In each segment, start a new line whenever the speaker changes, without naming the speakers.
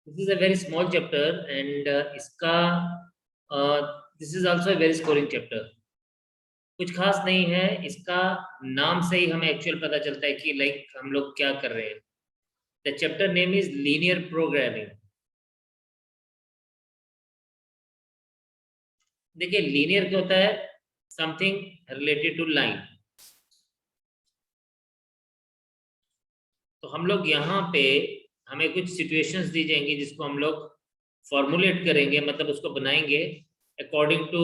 This is a very small chapter and इसका this is also a very scoring chapter. कुछ खास नहीं है इसका, नाम से ही हमें एक्चुअल पता चलता है कि लाइक हम लोग क्या कर रहे हैं. The chapter name is linear programming. देखिए लीनियर क्या होता है, समथिंग रिलेटेड टू लाइन. तो हम लोग यहाँ पे हमें कुछ सिचुएशंस दी जाएंगी जिसको हम लोग फॉर्मुलेट करेंगे, मतलब उसको बनाएंगे according to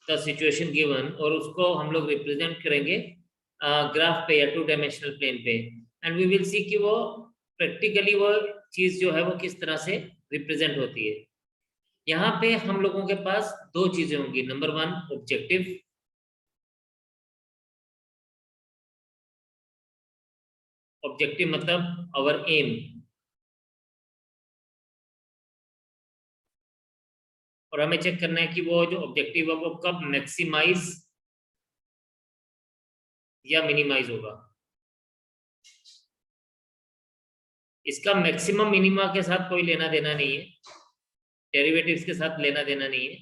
the situation given, और उसको हम लोग रिप्रेजेंट करेंगे ग्राफ पे या 2 डायमेंशनल प्लेन पे. एंड वी विल सी कि वो प्रैक्टिकली वो चीज जो है वो किस तरह से रिप्रेजेंट होती है. यहाँ पे हम लोगों के पास दो चीजें होंगी. Number one, objective. ऑब्जेक्टिव मतलब आवर एम. और हमें चेक करना है कि वो जो ऑब्जेक्टिव है वो कब मैक्सिमाइज या मिनिमाइज होगा. इसका मैक्सिमम मिनिमा के साथ कोई लेना देना नहीं है, डेरिवेटिव्स के साथ लेना देना नहीं है.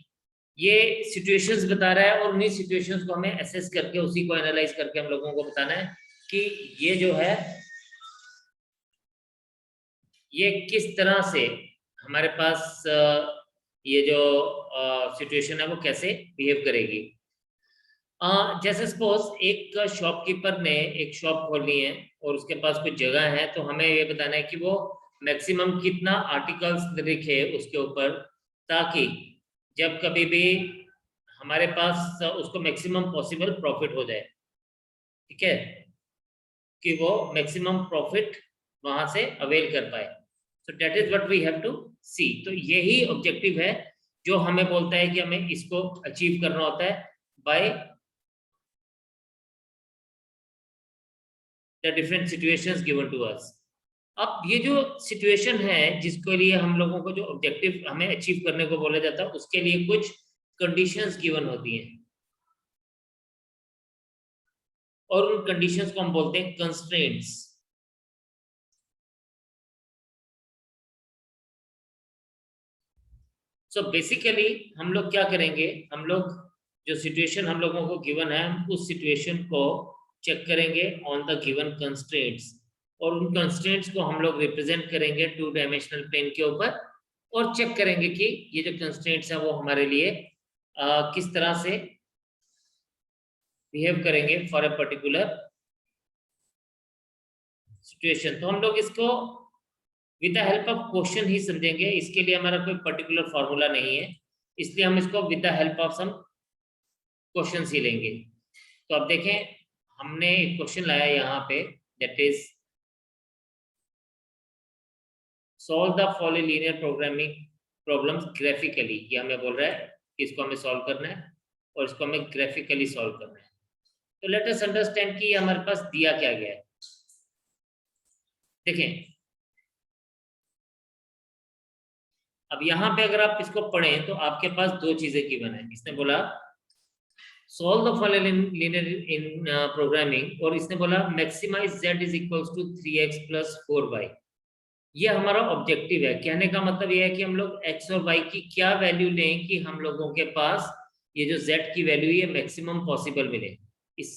ये सिचुएशंस बता रहा है और उन्हीं सिचुएशंस को हमें एसेस करके उसी को एनालाइज करके हम लोगों को बताना है कि ये जो है ये किस तरह से हमारे पास ये जो सिचुएशन है वो कैसे बिहेव करेगी. जैसे सपोज एक शॉपकीपर ने एक शॉप खोलनी है और उसके पास कुछ जगह है, तो हमें ये बताना है कि वो मैक्सिमम कितना आर्टिकल्स लिखे उसके ऊपर, ताकि जब कभी भी हमारे पास उसको मैक्सिमम पॉसिबल प्रॉफिट हो जाए. ठीक है, कि वो मैक्सिमम प्रॉफिट वहां से अवेल कर पाए. So that is what we have to see. तो यही ऑब्जेक्टिव है जो हमें बोलता है कि हमें इसको अचीव करना होता है by the different situations given to us. अब ये जो सिचुएशन है जिसके लिए हम लोगों को जो ऑब्जेक्टिव हमें अचीव करने को बोला जाता है, उसके लिए कुछ कंडीशंस गिवन होती हैं और उन कंडीशंस को हम बोलते हैं कंस्ट्रेंट्स. सो बेसिकली हम लोग क्या करेंगे, हम लोग जो सिचुएशन हम लोगों को गिवन है, हम उस सिचुएशन को चेक करेंगे ऑन द गिवन कंस्ट्रेंट्स, और उन कंस्ट्रेंट्स को हम लोग रिप्रेजेंट करेंगे 2 डायमेंशनल प्लेन के ऊपर, और चेक करेंगे कि ये जो कंस्ट्रेंट्स हैं वो हमारे लिए किस तरह से बिहेव करेंगे फॉर अ पर्टिकुलर सिचुएशन. तो हम लोग इसको with the help of question ही समझेंगे. इसके लिए हमारा कोई पर्टिकुलर फॉर्मूला नहीं है, इसलिए हम इसको with the help of some question ही लेंगे. तो अब देखें, हमने एक क्वेश्चन लाया यहाँ पे, that is solve the following linear programming problems graphically. ये हमें बोल रहा है कि इसको हमें सॉल्व करना है और इसको हमें ग्राफिकली सॉल्व करना है. तो लेट अस अंडरस्टैंड कि हमारे पास दिया क्या गया है. देखें, अब यहाँ पे अगर आप इसको पढ़ें तो आपके पास दो चीजें गिवन है. इसने बोला solve the following linear in programming, और इसने बोला maximize z is equals to 3x plus 4y. ये हमारा ऑब्जेक्टिव है. कहने का मतलब ये है कि हम लोग x और y की क्या वैल्यू लें कि हम लोगों के पास ये जो z की वैल्यू ये मैक्सिमम पॉसिबल मिले, इस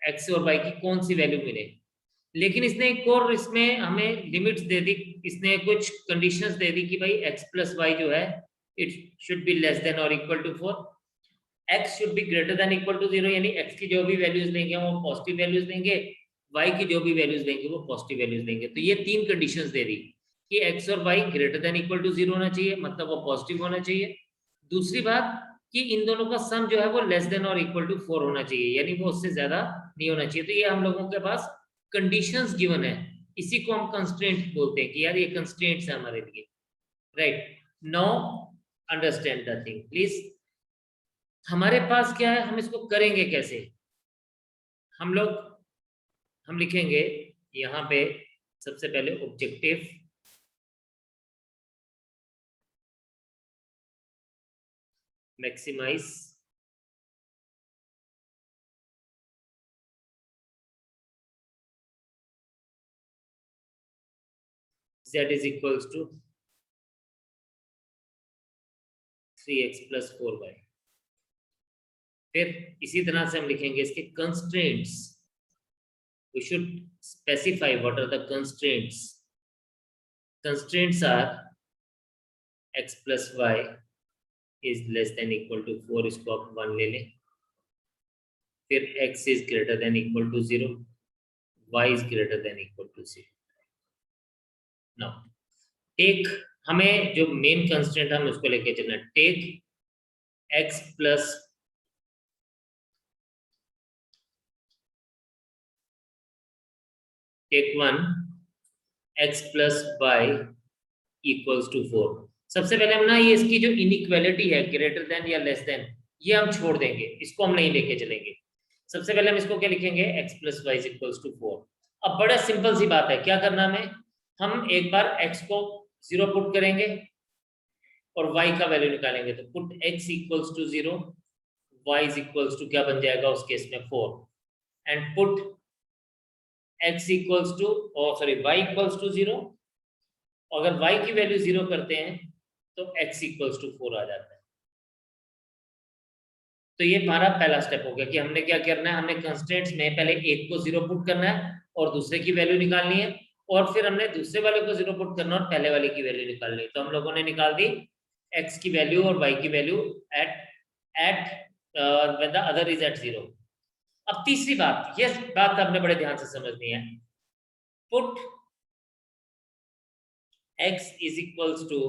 x और y की कौन सी वैल्यू मिले. लेकिन इसने एक और इसमें हमें लिमिट्स दे दी, इसने कुछ कंडीशंस दे दी कि भाई x प्लस वाई जो है it should be less than और equal to 4, x should be greater than equal to 0, यानी x की जो भी वैल्यूज देंगे वो पॉजिटिव वैल्यूज देंगे, y की जो भी वैल्यूज देंगे वो पॉजिटिव वैल्यूज देंगे. तो ये तीन कंडीशंस दे दी कि x और y greater than equal to 0 होना चाहिए, मतलब वो पॉजिटिव होना चाहिए. दूसरी बात कि इन दोनों का सम जो है वो लेस देन और इक्वल टू 4 होना चाहिए, यानी वो उससे ज्यादा नहीं होना चाहिए. तो ये हम लोगों के पास कंडीशंस गिवन है, इसी को हम कंस्ट्रेंट बोलते हैं कि यार ये कंस्ट्रेंट्स है हमारे लिए. Right, now understand the thing please. हमारे पास क्या है, हम इसको करेंगे कैसे. हम लोग हम लिखेंगे यहाँ पे सबसे पहले objective maximize z is equals to 3x plus 4y। फिर इसी तरह से हम लिखेंगे इसके constraints. We should specify what are the constraints. Constraints are x plus y is less than equal to 4, इसको आप 1 ले लें। फिर x is greater than equal to 0, y is greater than equal to 0। now take, हमें जो main constraint हम उसको लेके चलना। Take x plus take 1 x plus y equals to 4। सबसे पहले हम ना ये इसकी जो इनइक्वालिटी है ग्रेटर देन या लेस देन, ये हम छोड़ देंगे, इसको हम नहीं लेके चलेंगे। सबसे पहले हम इसको क्या लिखेंगे, x plus y is equals to 4। अब बड़ा सिंपल सी बात है, क्या करना हमें, हम एक बार x को 0 पुट करेंगे और y का वैल्यू निकालेंगे। तो put x equals to 0, y is equals to क्या बन जाएगा उस केस में 4, and put x equals to y equals to 0। अगर y की वैल्यू 0 करते हैं तो x equals to 4 आ जाता है। तो ये हमारा पहला स्टेप हो गया कि हमने क्या करना है, हमने कंस्ट्रेंट्स में पहले एक को 0 पुट करना है और दूसरे की वैल्यू निकालनी है, और फिर हमने दूसरे वाले को 0 पुट करना और पहले वाले की वैल्यू निकालनी है। तो हम लोगों ने निकाल दी x की वैल्यू और y की value at when the other is at 0। अब तीसरी बात, ये बात आपने बड़े ध्यान से समझनी है। Put x is equals to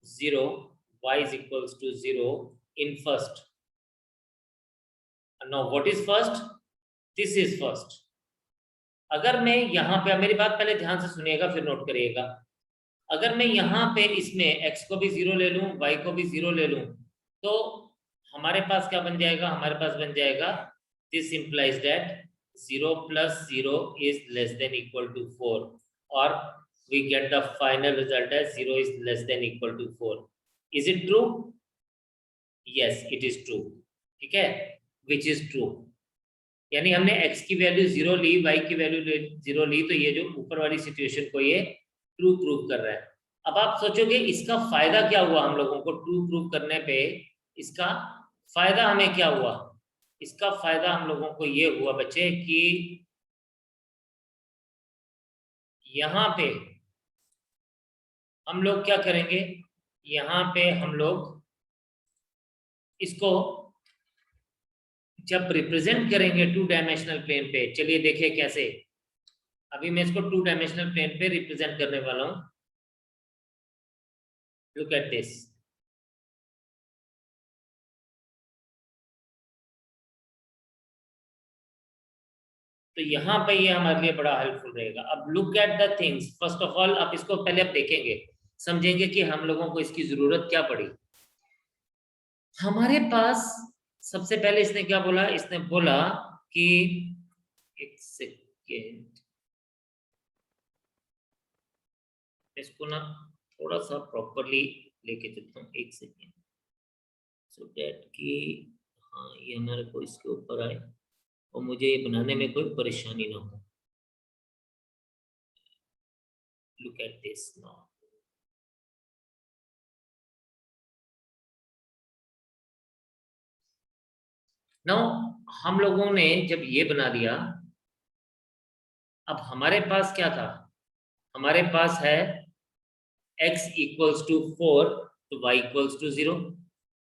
0, y is equals to 0 in first। Now what is first? This is first। अगर मैं यहाँ पे, मेरी बात पहले ध्यान से सुनिएगा फिर नोट करिएगा। अगर मैं यहाँ पे इसमें x को भी 0 ले लूं, y को भी 0 ले लूं, तो हमारे पास क्या बन जाएगा, हमारे पास बन जाएगा this implies that 0 plus 0 is less than equal to 4, or we get the final result as 0 is less than equal to 4। Is it true? Yes, it is true। ठीक है, which is true। यानी हमने x की value 0 ली, y की value 0 ली, तो ये जो ऊपर वाली सिचुएशन को ये ट्रू प्रूव कर रहा है। अब आप सोचोगे इसका फायदा क्या हुआ हम लोगों को, ट्रू प्रूव करने पे इसका फायदा हमें क्या हुआ? इसका फायदा हम लोगों को ये हुआ बच्चे कि यहाँ पे हम लोग क्या करेंगे, यहाँ पे हम लोग इसको जब रिप्रेजेंट करेंगे 2 डायमेंशनल प्लेन पे, चलिए देखिए कैसे। अभी मैं इसको 2 डायमेंशनल प्लेन पे रिप्रेजेंट करने वाला हूं। Look at this. तो यहाँ पे ये हमारे लिए बड़ा हेल्पफुल रहेगा। अब look at the things, first of all आप इसको पहले आप देखेंगे, समझेंगे कि हम लोगों को इसकी जरूरत क्या पड़ी। हमारे पास सबसे पहले इसने क्या बोला, इसने बोला कि एक सेकेंड, इसको ना थोड़ा सा प्रॉपरली लेके चलता हूँ, एक सेकेंड, सो दैट कि हाँ ये हमारे को इसके ऊपर आए और मुझे ये बनाने में कोई परेशानी ना हो। Look at this now. Now हम लोगों ने जब ये बना दिया, अब हमारे पास क्या था, हमारे पास है x equals to 4 तो y equals to 0,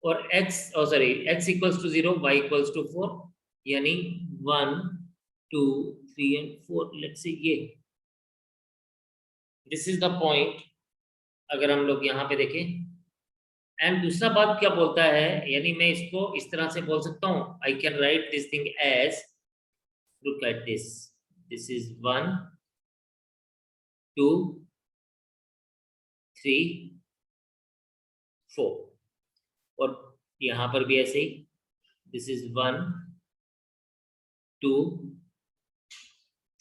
और x equals to 0, y equals to 4, यानी 1 2 3 and 4। लेट्स से ये दिस इज द पॉइंट, अगर हम लोग यहाँ पे देखें। एंड दूसरा बात क्या बोलता है, यानी मैं इसको इस तरह से बोल सकता हूँ, I can write this thing as, look at this, this is 1 2 3 4, और यहाँ पर भी ऐसे ही, this is 1 2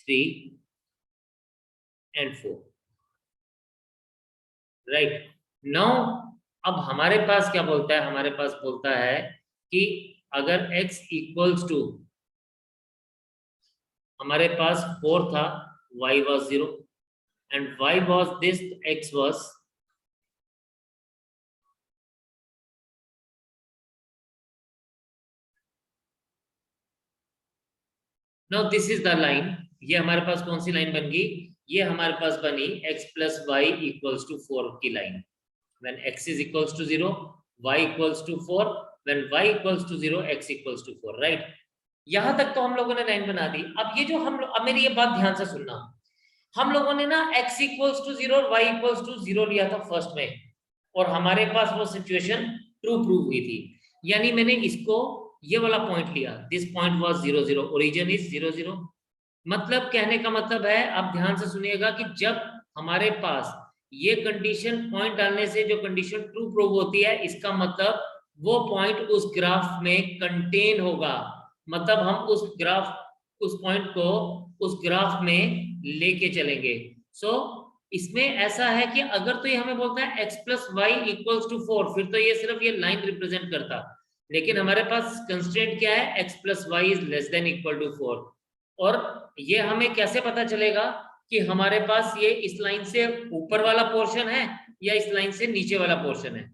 3 and 4, right. Now अब हमारे पास क्या बोलता है, हमारे पास बोलता है कि अगर x इक्वल्स टू, हमारे पास 4 था, y was 0, and y was this, x was now this is the line. ये हमारे पास कौन सी लाइन बन गई? ये हमारे पास बनी x plus y equals to 4 की line. When x is equals to 0, y equals to 4. When y equals to 0, x equals to 4. Right? यहां तक तो हम लोगों ने लाइन बना दी. अब ये जो हम अब मेरी ये बात ध्यान से सुनना. हम लोगों ने ना x equals to 0 और y equals to 0 लिया था फर्स्ट में, और हमारे पास वो सिचुएशन ट्रू प्रूव हुई थी. यानी मैंने इसको ये वाला पॉइंट लिया. This point was 0 0, origin is 0 0. मतलब कहने का मतलब है, आप ध्यान से सुनिएगा कि जब हमारे पास ये कंडीशन पॉइंट डालने से जो कंडीशन ट्रू प्रूव होती है, इसका मतलब वो पॉइंट उस ग्राफ में कंटेन होगा. मतलब हम उस पॉइंट को उस ग्राफ में लेके चलेंगे. सो इसमें ऐसा है कि अगर तो ये हमें बोलता है x plus y equals to 4, फिर तो ये सिर्फ ये लाइन रिप्रेजेंट करता. लेकिन हमारे पास कंस्ट्रेंट क्या है? x plus y is less than equal to 4. और ये हमें कैसे पता चलेगा कि हमारे पास ये इस लाइन से ऊपर वाला पोर्शन है या इस लाइन से नीचे वाला पोर्शन है?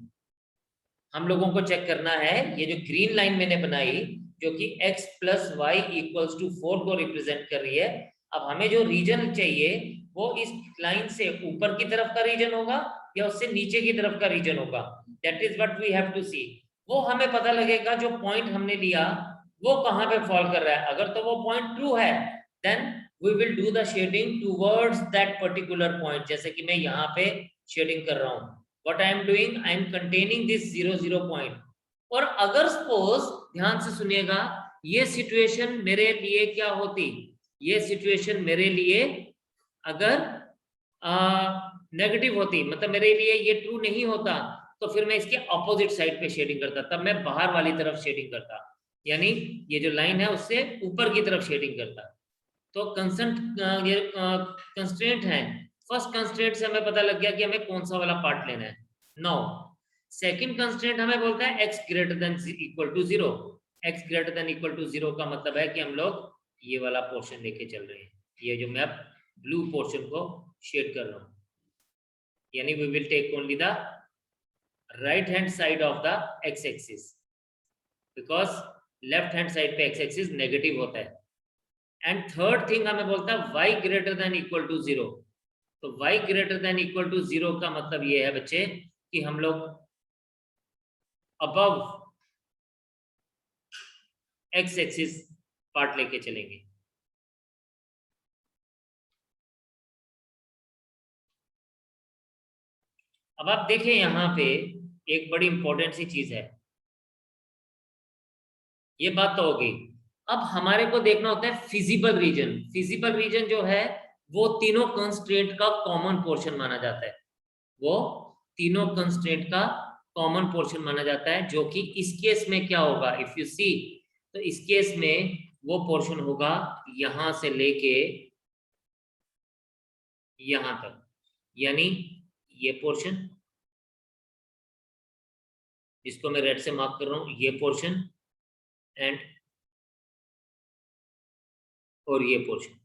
हम लोगों को चेक करना है. ये जो ग्रीन लाइन मैंने बनाई जो कि x plus y equals to 4 को रिप्रेजेंट कर रही है, अब हमें जो रीजन चाहिए वो इस लाइन से ऊपर की तरफ का रीजन होगा या उससे नीचे की तरफ का रीजन होगा. That is what we have to see. वो हमें पता लगेगा जो पॉइंट हमने लिया वो कहां पे फॉल कर रहा है. अगर तो वो पॉइंट ट्रू है, then we will do the shading towards that particular point. जैसे कि मैं यहाँ पे शेडिंग कर रहा हूँ. What I am doing, I am containing this 0 0 point. और अगर सपोज, ध्यान से सुनिएगा, ये सिचुएशन मेरे लिए क्या होती, ये सिचुएशन मेरे लिए अगर नेगेटिव होती, मतलब मेरे लिए ये ट्रू नहीं होता, तो फिर मैं इसके ऑपोजिट साइड पे शेडिंग करता. तब मैं बाहर वाली तरफ शेडिंग करता, यानी ये जो लाइन है उससे ऊपर की तरफ शेडिंग करता. तो कंस्ट्रेंट है. फर्स्ट कंस्ट्रेंट से हमें पता लग गया कि हमें कौन सा वाला पार्ट लेना है. नाउ सेकंड कंस्ट्रेंट हमें बोलता है x greater than equal to 0. x greater than equal to 0 का मतलब है कि हम लोग ये वाला पोर्शन लेके चल रहे हैं. ये जो मैं ब्लू पोर्शन को शेड कर रहा हूं, यानी we will take only the right hand side of the x axis, because left hand side पे x एक्सिस नेगेटिव होता है. एंड थर्ड थिंग हमें बोलता है y greater than equal to 0. तो y greater than equal to 0 का मतलब ये है बच्चे कि हम लोग अबव x एक्सिस पार्ट लेके चलेंगे. अब आप देखें यहां पे एक बड़ी इंपॉर्टेंट सी चीज है. ये बात तो हो गई. अब हमारे को देखना होता है फिजिबल रीजन. फिजिबल रीजन जो है वो तीनों कंस्ट्रेंट का कॉमन पोर्शन माना जाता है. वो तीनों कंस्ट्रेंट का कॉमन पोर्शन माना जाता है, जो कि इस केस में क्या होगा, इफ यू सी, तो इस केस में वो पोर्शन होगा यहां से लेके यहां तक, यानी ये पोर्शन जिसको मैं रेड से मार्क कर रहा हूं, ये पोर्शन एंड और ये पोर्शन,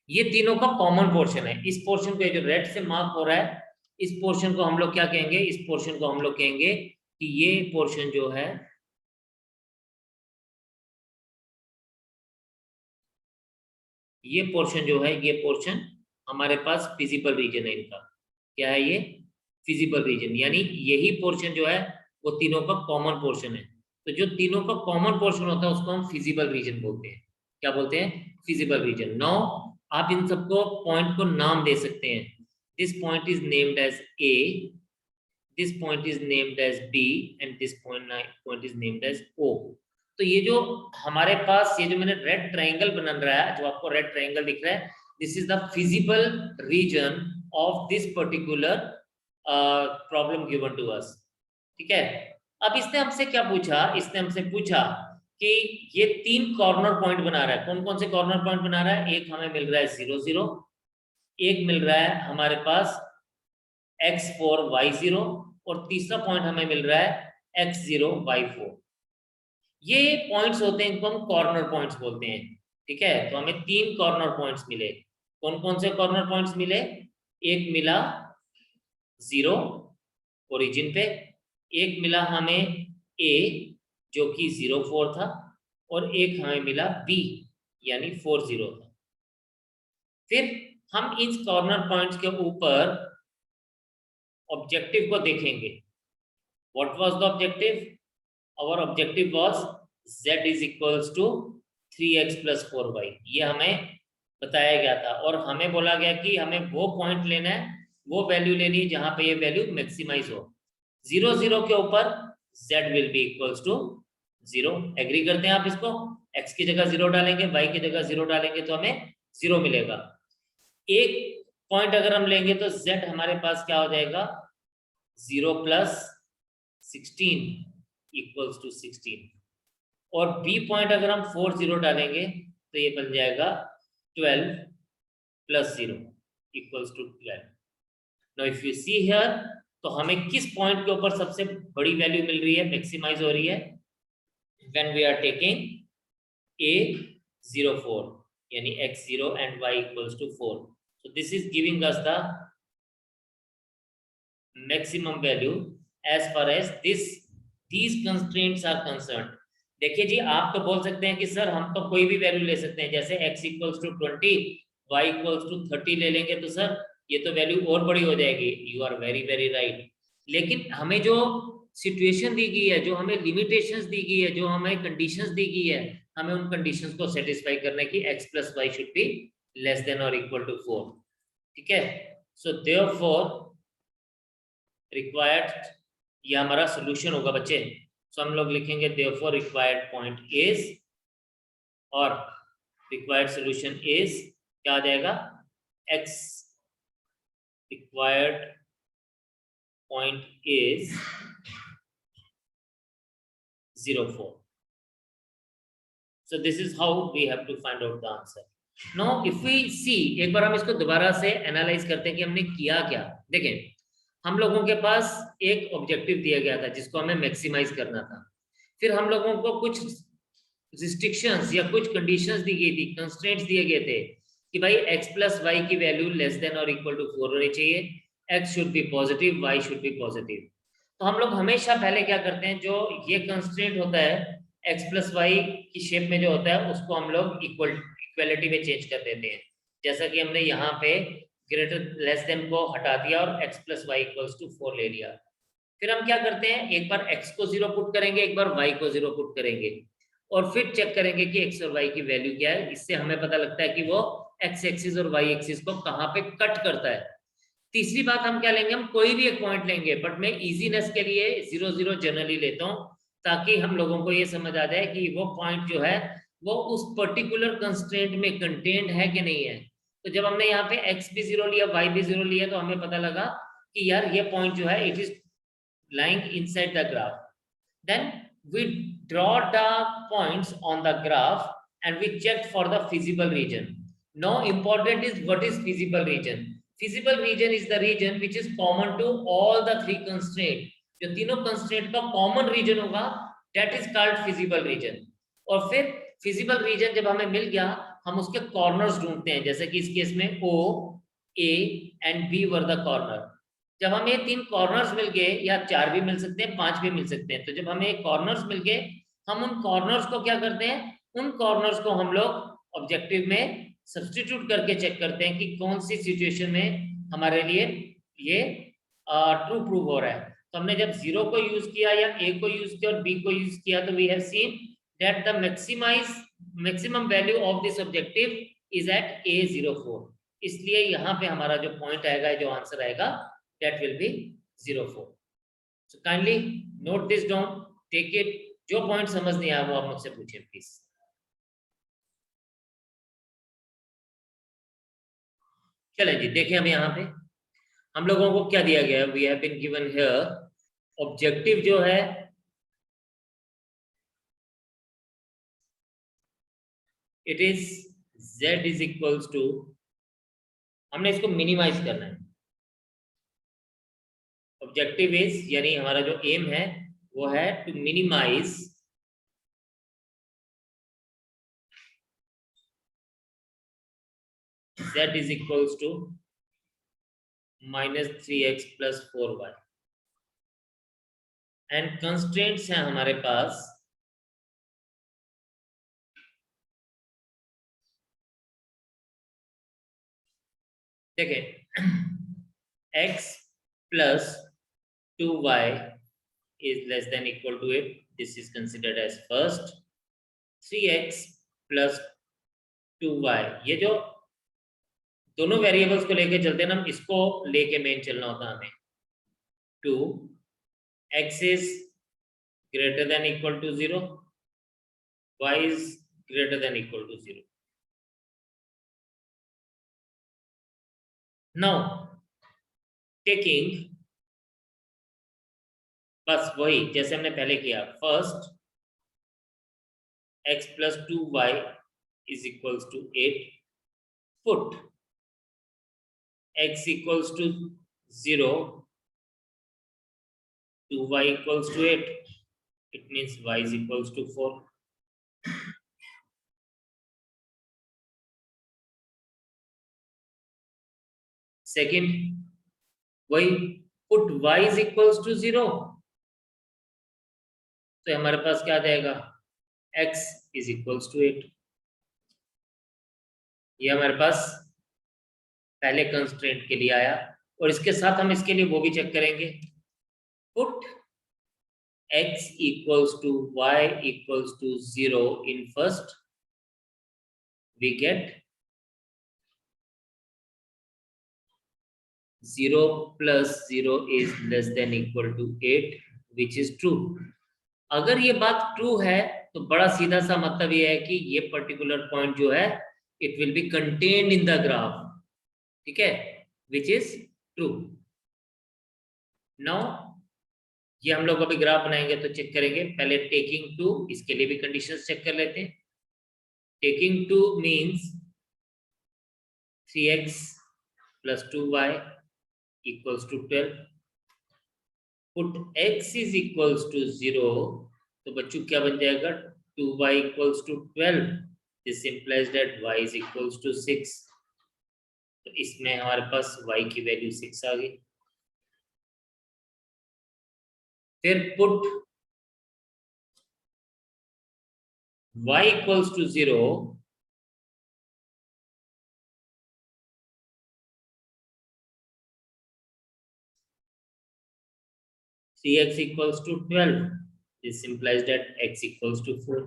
ये तीनों का कॉमन पोर्शन है. इस पोर्शन को जो रेड से मार्क हो रहा है, इस पोर्शन को हम लोग क्या कहेंगे, इस पोर्शन को हम लोग कहेंगे कि ये पोर्शन जो है ये पोर्शन जो है, ये पोर्शन हमारे पास फिजिबल रीजन है. इनका क्या है, ये फिजिबल रीजन, यानी यही पोर्शन जो है वो तीनों का कॉमन पोर्शन है. तो जो तीनों का कॉमन पोर्शन होता है उसको हम फिजिबल रीजन बोलते हैं. क्या बोलते हैं? Feasible region. नाउ आप इन सबको पॉइंट को नाम दे सकते हैं. This point is named as A, this point is named as B and this point is named as O. तो ये जो हमारे पास ये जो मैंने रेड ट्रायंगल बना रहा है, जो आपको रेड ट्रायंगल दिख रहा है, this is the feasible region of this particular problem given to us. ठीक है. अब इसने हमसे क्या पूछा, इसने हमसे पूछा कि ये 3 कॉर्नर पॉइंट बना रहा है. कौन कौन से कॉर्नर पॉइंट बना रहा है? एक हमें मिल रहा है 0 0, एक मिल रहा है हमारे पास x4 y0, और तीसरा पॉइंट हमें मिल रहा है x0 y4. ये पॉइंट्स होते हैं, इनको हम कॉर्नर पॉइंट्स बोलते हैं. ठीक है, तो हमें 3 कॉर्नर पॉइंट्स मिले। कौन कौन से कॉर्नर पॉइंट्स मिले? एक मिला 0 ओरिजिन पे, एक मिला हमें A जो कि 04 था, और एक हमें मिला B यानी 40 था। फिर हम इन कॉर्नर पॉइंट्स के ऊपर ऑब्जेक्टिव को देखेंगे। What was the objective? Our objective was z is equals to 3x plus 4y, ये हमें बताया गया था, और हमें बोला गया कि हमें वो पॉइंट लेना है, वो वैल्यू लेनी है जहां पे ये वैल्यू मैक्सिमाइज हो। 0 0 के ऊपर z will be equals to 0। Agree करते हैं आप इसको? x की जगह 0 डालेंगे, y की जगह 0 डालेंगे तो हमें 0 मिलेगा। एक पॉइंट अगर हम लेंगे तो z हमारे पास क्या हो जाएगा? 0 प्लस 16 इक्वल्स टू 16, और b पॉइंट अगर हम 4 0 डालेंगे तो ये बन जाएगा 12 plus 0 equals to 12। Now if you see here, तो हमें किस पॉइंट के ऊपर सबसे बड़ी वैल्यू मिल रही है, मैक्सिमाइज हो रही है? When we are taking a04 यानी x0 and y equals to 4, so this is giving us the maximum value as far as these constraints are concerned। देखिए जी, आप तो बोल सकते हैं कि सर हम तो कोई भी वैल्यू ले सकते हैं, जैसे x equals to 20, y equals to 30 ले लेंगे तो सर ये तो वैल्यू और बड़ी हो जाएगी। You are very very right, लेकिन हमें जो सिचुएशन दी गई है, जो हमें लिमिटेशंस दी गई है, जो हमें कंडीशंस दी गई है, हमें उन कंडीशंस को सेटिस्फाई करने की x plus why should be less than और इक्वल टू 4। ठीक है, सो देयरफॉर रिक्वायर्ड, ये हमारा सोल्यूशन होगा बच्चे। सो हम लोग लिखेंगे देयरफॉर रिक्वायर्ड पॉइंट इज, और रिक्वायर्ड सोल्यूशन इज क्या आ जाएगा? x required point is 04। So this is how we have to find out the answer. Now if we see, एक बार हम इसको दोबारा से एनालाइज करते हैं कि हमने किया क्या। देखें, हम लोगों के पास एक ऑब्जेक्टिव दिया गया था जिसको हमें मैक्सिमाइज करना था। फिर हम लोगों को कुछ रिस्ट्रिक्शंस या कुछ कंडीशंस दी गई थी, कंस्ट्रेंट्स दिए गए थे कि भाई x प्लस वाई की वैल्यू लेस देन और इक्वल टू 4 होनी चाहिए, x should B positive, y should be positive. तो हम लोग हमेशा पहले क्या करते हैं, जो ये कंस्ट्रेंट होता है x प्लस वाई की शेप में जो होता है उसको हम लोग इक्वलिटी में चेंज कर देते हैं। जैसा कि हमने यहाँ पे ग्रेटर लेस देन को हटा दिया और x plus y equals to 4 ले लिया। फिर हम क्या करते हैं, एक बार x को 0 पुट करेंगे, एक बार y को 0 पुट करेंगे, और फिर चेक करेंगे कि x और y की वैल्यू क्या है। इससे हमें पता लगता है कि वो x एक्सिस और y एक्सिस को कहाँ पे कट करता है। तीसरी बात हम क्या लेंगे, हम कोई भी एक पॉइंट लेंगे, बट मैं इजीनेस के लिए 0 0 जनरली लेता हूँ, ताकि हम लोगों को ये समझ आ जाए कि वो पॉइंट जो है वो उस पर्टिकुलर कंस्ट्रेंट में कंटेंट है कि नहीं है। तो जब हमने यहाँ पे x भी 0 लिया, y भी 0 लिया, तो हमें पता लगा कि यार ये पॉइंट जो है it is lying inside the graph. Then we draw the points on the graph and we checked for the feasible region. Now important is what is feasible region. Feasible region is the region which is common to all the three constraints. जो तीनों constraint का common reason होगा that is called feasible region. और फिर feasible region जब हमें मिल गया, हम उसके कॉर्नर्स ढूंढते हैं, जैसे कि इस केस में O, A and B were the corner. जब हमें 3 कॉर्नर्स मिल गए, या 4 भी मिल सकते हैं, 5 भी मिल सकते हैं, तो जब हमें कॉर्नर्स मिल गए, हम उन कॉर्नर्स को क्या करते हैं, उन कॉर्नर्स को हम लोग ऑब्जेक्टिव में सब्स्टिट्यूट करके चेक करते हैं कि कौन सी सिचुएशन में हमारे लिए ये ट्रू प्रूव हो रहा है। तो हमने जब 0 को यूज किया या a को यूज किया और b को यूज किया, तो we have seen that the maximum value of this objective is at a04। इसलिए यहाँ पे हमारा जो पॉइंट आएगा, जो आंसर आएगा, that will be 04. So kindly note this down, take it। जो पॉइंट समझ नहीं आया वो आप मुझसे पूछिए प्लीज। चले जी, देखें हम यहाँ पे हम लोगों को क्या दिया गया है। We have been given here objective जो है it is z is equals to, हमने इसको मिनिमाइज करना है। ऑब्जेक्टिव इज यानी हमारा जो एम है वो है to minimize z is equals to minus 3x plus 4y and constraints हैं हमारे पास देखें x plus 2y is less than equal to 8. This is considered as first. 3x plus 2y, ये जो दोनों वेरिएबल्स को लेके चलते हैं ना, हम इसको लेके मेन चलना होता है हमें. 2x is greater than equal to 0, y is greater than equal to 0. Now taking, बस वही जैसे हमने पहले किया, first x plus 2y is equals to 8, put x equals to 0, 2y equals to 8, it means y is equals to 4. Second, वही put y is equals to 0, तो हमारे पास क्या आ जाएगा, x is equals to 8. ये हमारे पास पहले कंस्ट्रेंट के लिए आया, और इसके साथ हम इसके लिए वो भी चेक करेंगे. Put x equals to y equals to 0 in first, we get 0 plus 0 is less than equal to 8, which is true. अगर ये बात ट्रू है तो बड़ा सीधा सा मतलब ये है कि ये पर्टिकुलर पॉइंट जो है it will B contained in the graph, ठीक है, विच इज ट्रू. नाउ ये हम लोग अभी ग्राफ बनाएंगे तो चेक करेंगे. पहले टेकिंग 2, इसके लिए भी कंडीशंस चेक कर लेते हैं. Taking 2 means 3x plus 2y equals to 12. Put x is equals to 0, तो बच्चों क्या बन जाएगा, 2y equals to 12. This implies that y is equals to 6. तो इसमें हमारे पास y की वैल्यू 6 आ गई. फिर put y equals to 0, x equals to 12. This implies that x equals to 4.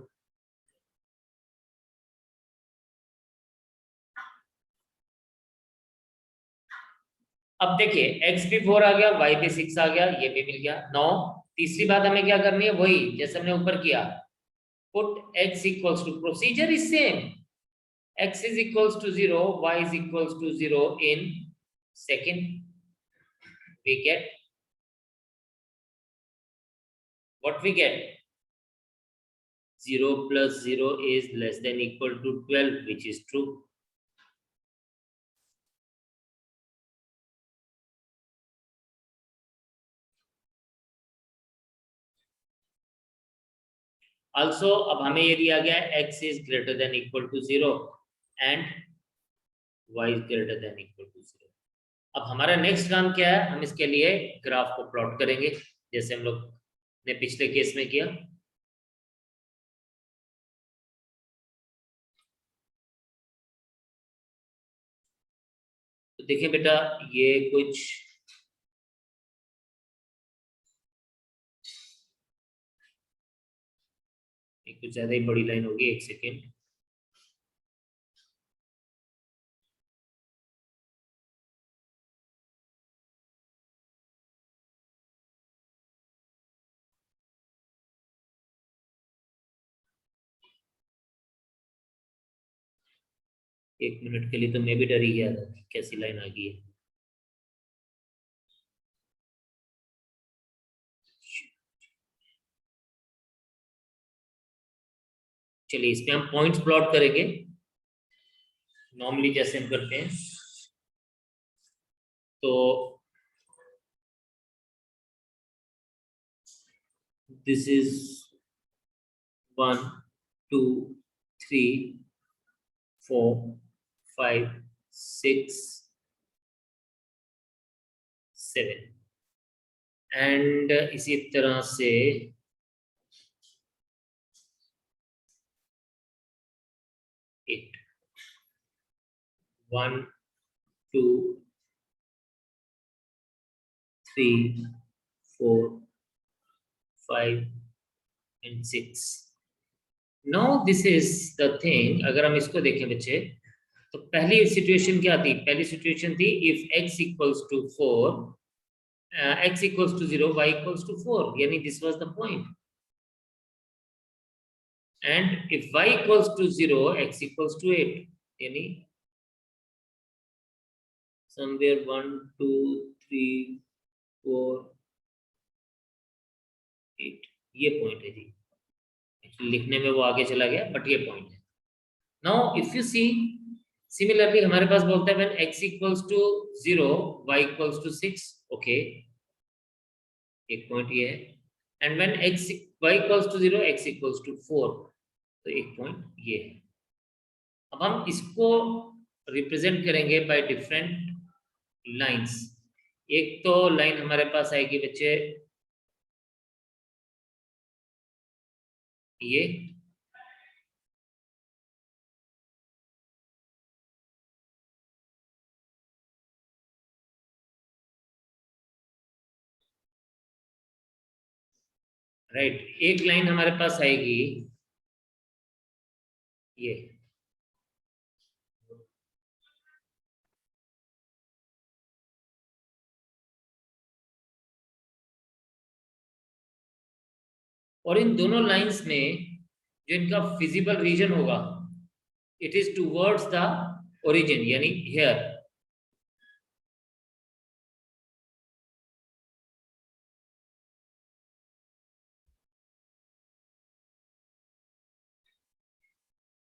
अब देखिए x भी 4 आ गया, y भी 6 आ गया, ये भी मिल गया. 9. तीसरी बात हमें क्या करनी है, वही जैसे हमने ऊपर किया. Put x equals to, procedure is same. X is equals to 0, y is equals to 0 in second. We get what we get, 0 plus 0 is less than equal to 12, which is true. Also अब हमें ये दिया गया है x is greater than equal to 0 and y is greater than equal to 0. अब हमारा next काम क्या है, हम इसके लिए ग्राफ को प्लॉट करेंगे जैसे हम लोग ने पिछले केस में किया. तो देखिए बेटा, ये कुछ ज्यादा ही बड़ी लाइन होगी. एक सेकेंड. एक मिनट के लिए तो मैं भी डर ही गया था कैसी लाइन आ गई है. चलिए इसमें हम पॉइंट्स प्लॉट करेंगे नॉर्मली जैसे हम करते हैं. तो दिस इज 1 2 3 4 5 6 7 एंड इसी तरह से 8 1 2 3 4 5 and 6. Now this is the thing. अगर हम इसको देखें बच्चे, तो पहली सिचुएशन क्या थी? पहली सिचुएशन थी if x equals to 4, x equals to 0, y equals to 4. यानी this was the point. And if y equals to 0, x equals to 8. यानी somewhere 1 2 3 4 8. ये पॉइंट है जी. लिखने में वो आगे चला गया, बट ये पॉइंट है. Now if you see similarly हमारे पास बोलता है when x equals to 0 y equals to 6. Okay, एक पॉइंट ये है. And when y equals to 0 x equals to 4, तो एक पॉइंट ये है. अब हम इसको रिप्रेजेंट करेंगे बाय डिफरेंट लाइंस. एक तो लाइन हमारे पास आएगी बच्चे ये, राइट. एक लाइन हमारे पास आएगी ये, और इन दोनों लाइंस में जो इनका फिजिबल रीजन होगा it is towards the origin, यानी हियर.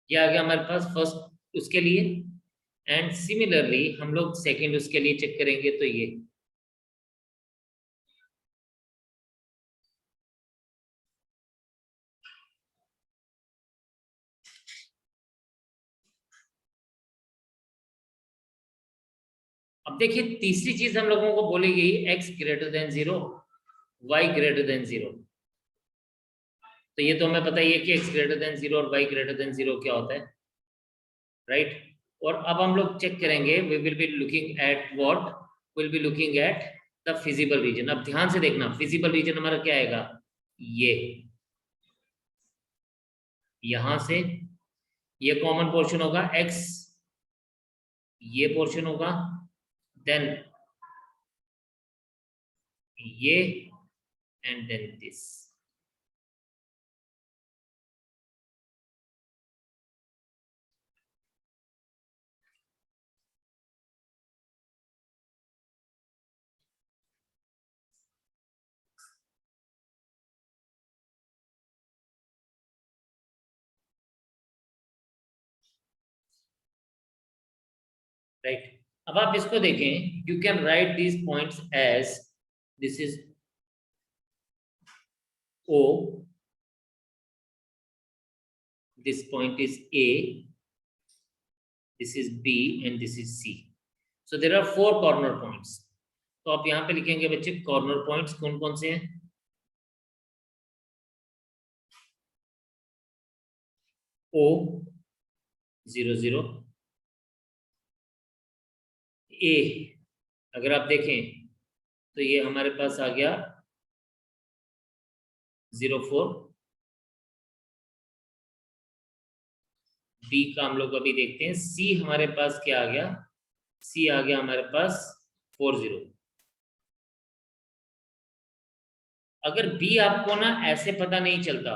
ये आ गया हमारे पास फर्स्ट उसके लिए. एंड सिमिलरली हम लोग सेकंड उसके लिए चेक करेंगे, तो ये अब देखिए तीसरी चीज हम लोगों को बोली गई x greater then 0, y greater then 0. तो ये तो हमें पता ही है कि x ग्रेटर देन 0 और y ग्रेटर देन 0 क्या होता है, राइट. और अब हम लोग चेक करेंगे, we will be looking at what, will be looking at the feasible region. अब ध्यान से देखना, फिजिबल रीजन हमारा क्या आएगा, ये यहां से ये कॉमन पोर्शन होगा x, ये पोर्शन होगा, देन ये, एंड देन दिस. राइट. अब आप इसको देखें, you can write these points as this is O, this point is A, this is B, and this is C. So there are 4 corner points. तो आप यहाँ पे लिखेंगे बच्चे कॉर्नर पॉइंट्स कौन कौन से हैं. O 0 0, A अगर आप देखें तो ये हमारे पास आ गया 0 4. B का हम लोग अभी देखते हैं. C हमारे पास क्या आ गया, C आ गया हमारे पास 4 0. अगर B आपको ना ऐसे पता नहीं चलता,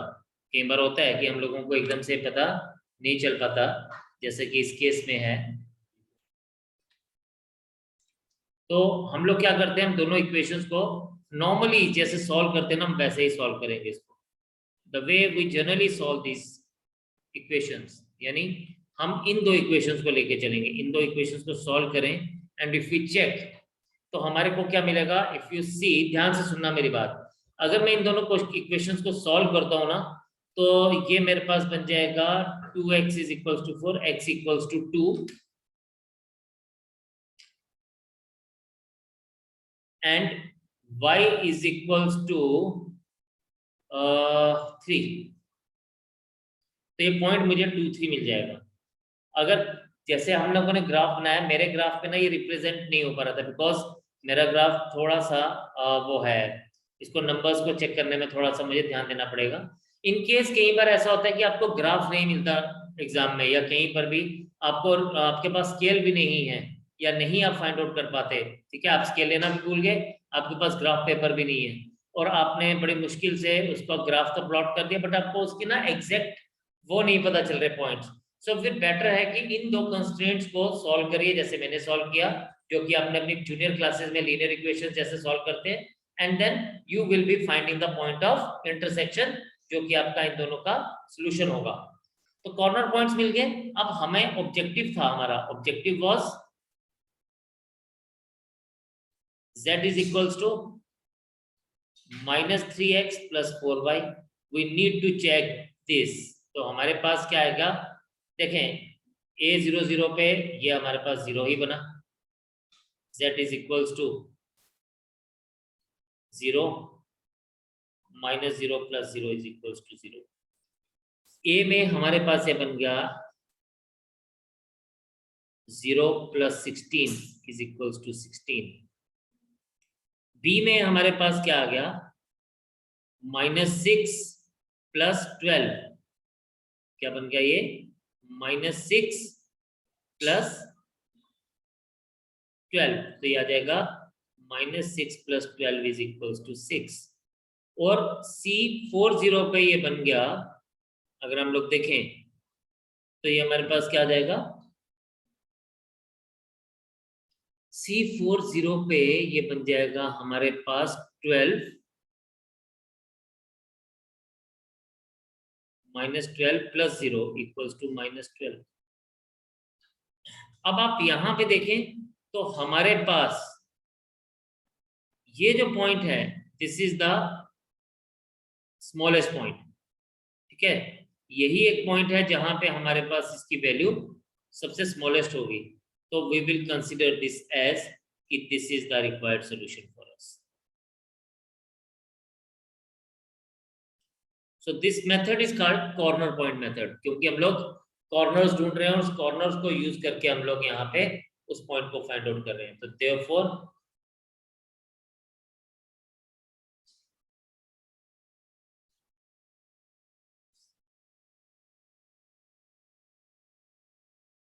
कई बार होता है कि हम लोगों को एकदम से पता नहीं चल पाता, जैसे कि इस केस में है, तो हम लोग क्या करते हैं, हम दोनों इक्वेशंस को नॉर्मली जैसे सॉल्व करते हैं ना, हम वैसे ही सॉल्व करेंगे इसको. The way we generally solve this equations, यानी हम इन दो इक्वेशंस को लेके चलेंगे, इन दो इक्वेशंस को सॉल्व करें. एंड इफ वी चेक, तो हमारे को क्या मिलेगा, इफ यू सी, ध्यान से सुनना मेरी बात, अगर मैं इन दोनों इक्वेशंस को सॉल्व करता हूं ना, तो ये मेरे पास बन जाएगा 2x is equals to 4, x equals to 2, and y is equals to 3, तो ये पॉइंट मुझे 2, 3 मिल जाएगा। अगर जैसे हम लोगों ने ग्राफ बनाया, मेरे ग्राफ पे ना ये रिप्रेजेंट नहीं हो पा रहा था, बिकॉज मेरा ग्राफ थोड़ा सा वो है, इसको नंबर्स को चेक करने में थोड़ा सा मुझे ध्यान देना पड़ेगा। इन केस कई बार ऐसा होता है कि आपको ग्राफ नहीं मिलता एग्जाम में, या कहीं पर भी आपको आपके पास स्केल भी नहीं है, या नहीं आप फाइंड आउट कर पाते, ठीक है, आप स्केल लेना भी भूल गए, आपके पास ग्राफ पेपर भी नहीं है, और आपने बड़ी मुश्किल से उसका ग्राफ तो प्लॉट कर दिया, बट आपको उसकी ना एग्जैक्ट वो नहीं पता चल रहे पॉइंट्स। सो फिर बेटर है कि इन दो कंस्ट्रेंट्स को सॉल्व करिए, जैसे मैंने सॉल्व किया, जो कि आपने अपनी जूनियर क्लासेस में लीनियर इक्वेशन जैसे सॉल्व करते हैं, and then you will be finding the point of intersection, जो कि आपका इन दोनों का सॉल्यूशन होगा। तो कॉर्नर पॉइंट्स मिल गए। अब हमें ऑब्जेक्टिव था, हमारा objective was z is equals to -3x plus 4y, we need to check this। तो हमारे पास क्या आएगा, देखें a00 पे ये हमारे पास 0 ही बना, z is equals to 0, -0 plus 0 is equals to 0। a में हमारे पास ये बन गया 0 plus 16 is equals to 16। b में हमारे पास क्या आ गया, -6 plus 12, क्या बन गया ये, -6 plus 12, तो ये आ जाएगा -6 plus 12 is equals to 6। और C40 पे ये बन गया, अगर हम लोग देखें तो ये हमारे पास क्या आ जाएगा, C40 पे ये बन जाएगा हमारे पास 12 -12 plus 0 equals to -12। अब आप यहां पे देखें तो हमारे पास ये जो पॉइंट है, this is the smallest point, ठीक है, यही एक पॉइंट है जहां पे हमारे पास इसकी वैल्यू सबसे स्मॉलेस्ट होगी, तो we will consider this as कि this is the required solution for us. So this method is called corner point method, क्योंकि हम लोग कॉर्नर्स ढूंढ रहे हैं और उस कॉर्नर्स को यूज करके हम लोग यहाँ पे उस पॉइंट को फाइंड आउट कर रहे हैं। तो therefore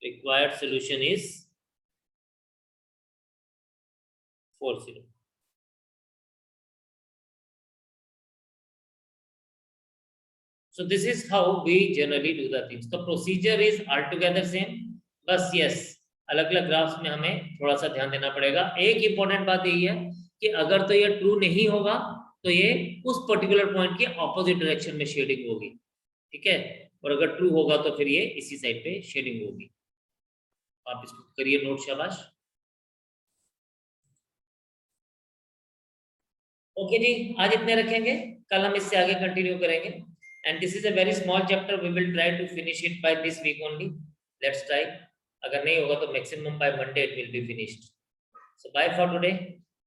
required solution is 40। So this is how we generally do the things। The procedure is altogether same, बस yes अलग अलग ग्राफ्स में हमें थोड़ा सा ध्यान देना पड़ेगा। एक इंपॉर्टेंट बात यही है कि अगर तो ये ट्रू नहीं होगा तो ये उस पर्टिकुलर पॉइंट के ऑपोजिट डायरेक्शन में शेडिंग होगी, ठीक है, और अगर ट्रू होगा तो फिर ये इसी साइड पे शेडिंग होगी। आप इसको करिए नोट, शाबाश। ओके जी, आज इतने रखेंगे, कल हम इससे आगे कंटिन्यू करेंगे। And this is a very small chapter, we will try to finish it by this week only, let's try. अगर नहीं होगा तो maximum by Monday it will be finished. So bye for today,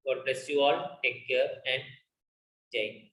God bless you all, take care and जय हिंद।